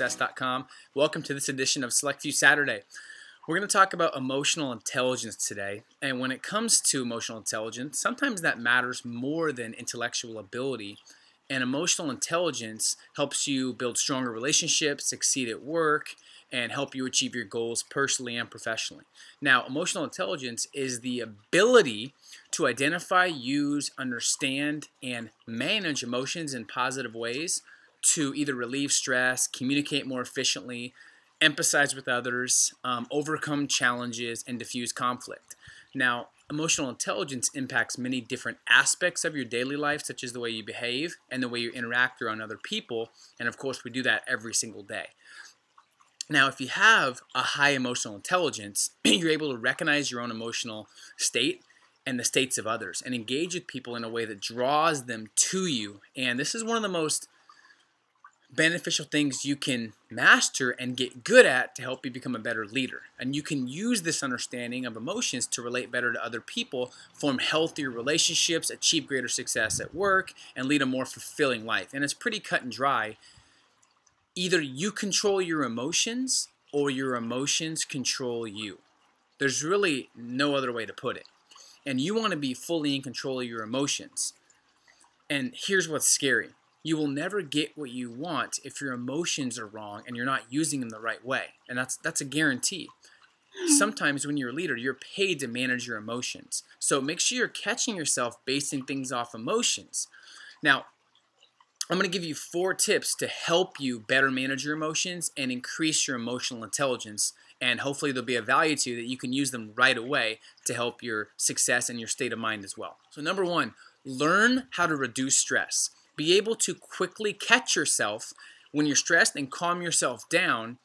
SelectViewSuccess.com. Welcome to this edition of Select View Saturday. We're going to talk about emotional intelligence today, and when it comes to emotional intelligence, sometimes that matters more than intellectual ability, and emotional intelligence helps you build stronger relationships, succeed at work, and help you achieve your goals personally and professionally. Now, emotional intelligence is the ability to identify, use, understand, and manage emotions in positive ways to either relieve stress, communicate more efficiently, empathize with others, overcome challenges, and diffuse conflict. Now, emotional intelligence impacts many different aspects of your daily life, such as the way you behave and the way you interact around other people, and of course we do that every single day. Now, if you have a high emotional intelligence, you're able to recognize your own emotional state and the states of others and engage with people in a way that draws them to you. And this is one of the most beneficial things you can master and get good at to help you become a better leader. And you can use this understanding of emotions to relate better to other people, form healthier relationships, achieve greater success at work, and lead a more fulfilling life. And it's pretty cut and dry. Either you control your emotions or your emotions control you. There's really no other way to put it. And you want to be fully in control of your emotions. And here's what's scary. You will never get what you want if your emotions are wrong and you're not using them the right way. And that's a guarantee. Sometimes when you're a leader, you're paid to manage your emotions. So make sure you're catching yourself basing things off emotions. Now, I'm going to give you 4 tips to help you better manage your emotions and increase your emotional intelligence. And hopefully they'll be of value to you that you can use them right away to help your success and your state of mind as well. So number 1, learn how to reduce stress. Be able to quickly catch yourself when you're stressed and calm yourself down.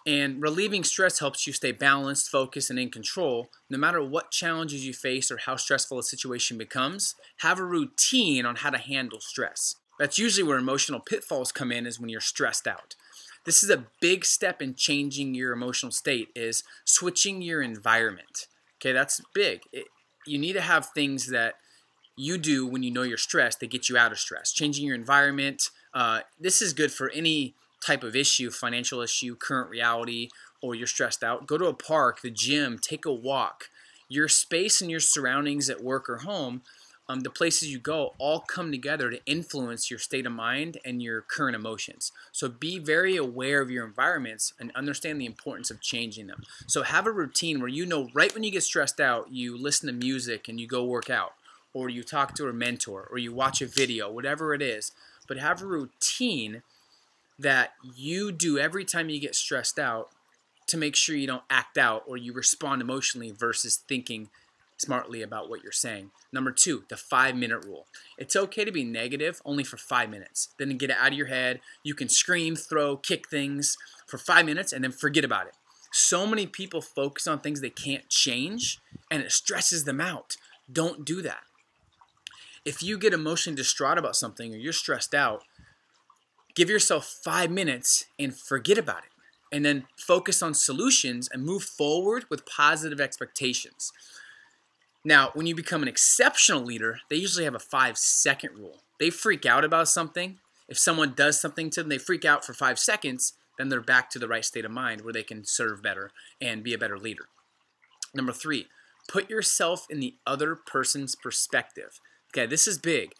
And relieving stress helps you stay balanced, focused, and in control. No matter what challenges you face or how stressful a situation becomes, have a routine on how to handle stress. That's usually where emotional pitfalls come in, is when you're stressed out. This is a big step in changing your emotional state, is switching your environment. Okay, that's big. You need to have things that you do when you know you're stressed that get you out of stress. Changing your environment. This is good for any type of issue, financial issue, current reality, or you're stressed out. Go to a park, the gym, take a walk. Your space and your surroundings at work or home, the places you go, all come together to influence your state of mind and your current emotions. So be very aware of your environments and understand the importance of changing them. So have a routine where you know right when you get stressed out, you listen to music and you go work out, or you talk to a mentor, or you watch a video, whatever it is. But have a routine that you do every time you get stressed out to make sure you don't act out or you respond emotionally versus thinking smartly about what you're saying. Number 2, the 5-minute rule. It's okay to be negative only for 5 minutes. Then get it out of your head. You can scream, throw, kick things for 5 minutes and then forget about it. So many people focus on things they can't change and it stresses them out. Don't do that. If you get emotionally distraught about something or you're stressed out, give yourself 5 minutes and forget about it. And then focus on solutions and move forward with positive expectations. Now, when you become an exceptional leader, they usually have a 5-second rule. They freak out about something. If someone does something to them, they freak out for 5 seconds, then they're back to the right state of mind where they can serve better and be a better leader. Number 3, put yourself in the other person's perspective. Okay, this is big.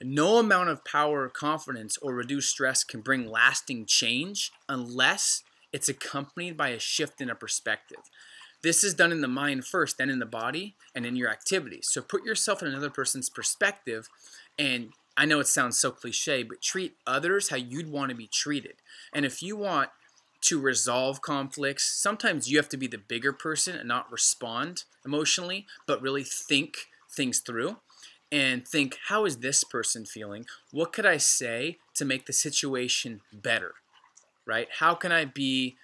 No amount of power or confidence or reduced stress can bring lasting change unless it's accompanied by a shift in a perspective. This is done in the mind first, then in the body, and in your activities. So put yourself in another person's perspective, and I know it sounds so cliche, but treat others how you'd want to be treated. And if you want to resolve conflicts, sometimes you have to be the bigger person and not respond emotionally, but really think things through and think, how is this person feeling? What could I say to make the situation better, right? How can I be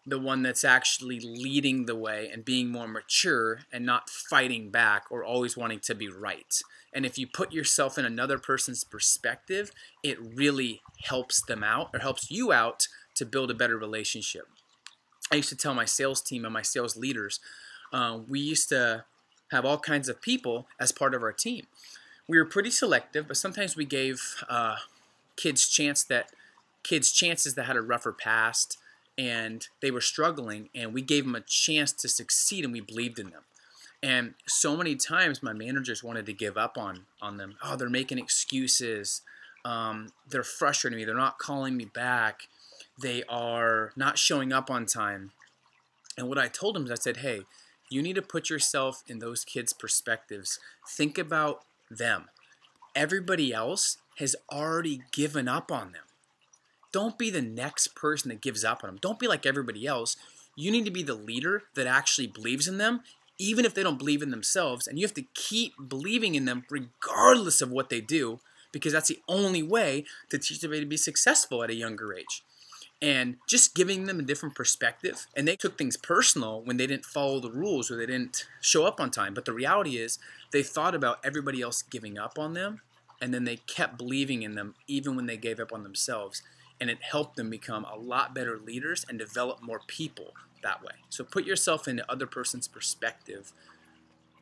the one that's actually leading the way and being more mature and not fighting back or always wanting to be right? And if you put yourself in another person's perspective, it really helps them out or helps you out to build a better relationship. I used to tell my sales team and my sales leaders, we used to have all kinds of people as part of our team. We were pretty selective, but sometimes we gave kids chance that kids chances that had a rougher past and they were struggling, and we gave them a chance to succeed and we believed in them. And so many times my managers wanted to give up on them. Oh, they're making excuses. They're frustrating me. They're not calling me back. They are not showing up on time. And what I told them is I said, hey, you need to put yourself in those kids' perspectives. Think about them. Everybody else has already given up on them. Don't be the next person that gives up on them. Don't be like everybody else. You need to be the leader that actually believes in them, even if they don't believe in themselves. And you have to keep believing in them regardless of what they do, because that's the only way to teach them to be successful at a younger age. And just giving them a different perspective. And they took things personal when they didn't follow the rules or they didn't show up on time. But the reality is they thought about everybody else giving up on them, and then they kept believing in them even when they gave up on themselves. And it helped them become a lot better leaders and develop more people that way. So put yourself in the other person's perspective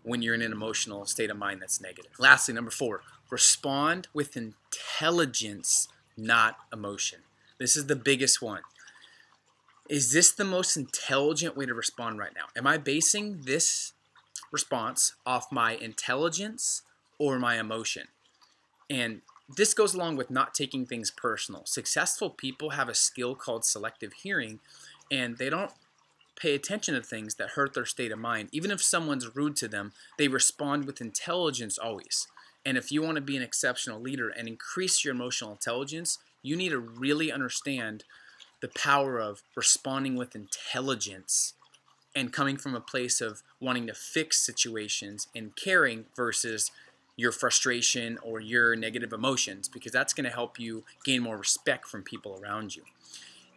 when you're in an emotional state of mind that's negative. Lastly, number 4, respond with intelligence, not emotion. This is the biggest one. Is this the most intelligent way to respond right now? Am I basing this response off my intelligence or my emotion? And this goes along with not taking things personal. Successful people have a skill called selective hearing, and they don't pay attention to things that hurt their state of mind. Even if someone's rude to them, they respond with intelligence always. And if you want to be an exceptional leader and increase your emotional intelligence, you need to really understand the power of responding with intelligence and coming from a place of wanting to fix situations and caring versus your frustration or your negative emotions, because that's going to help you gain more respect from people around you.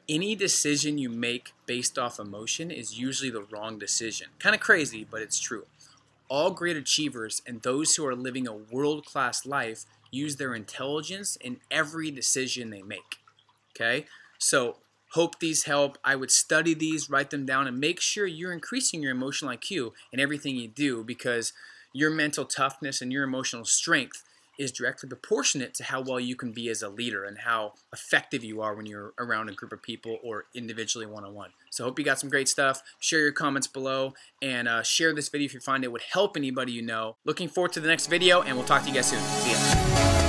Any decision you make based off emotion is usually the wrong decision. Kind of crazy, but it's true. All great achievers and those who are living a world-class life use their intelligence in every decision they make. Okay? So hope these help. I would study these, write them down, and make sure you're increasing your emotional IQ in everything you do, because your mental toughness and your emotional strength is directly proportionate to how well you can be as a leader and how effective you are when you're around a group of people or individually one-on-one. So I hope you got some great stuff. Share your comments below, and share this video if you find it would help anybody you know. Looking forward to the next video, and we'll talk to you guys soon. See ya.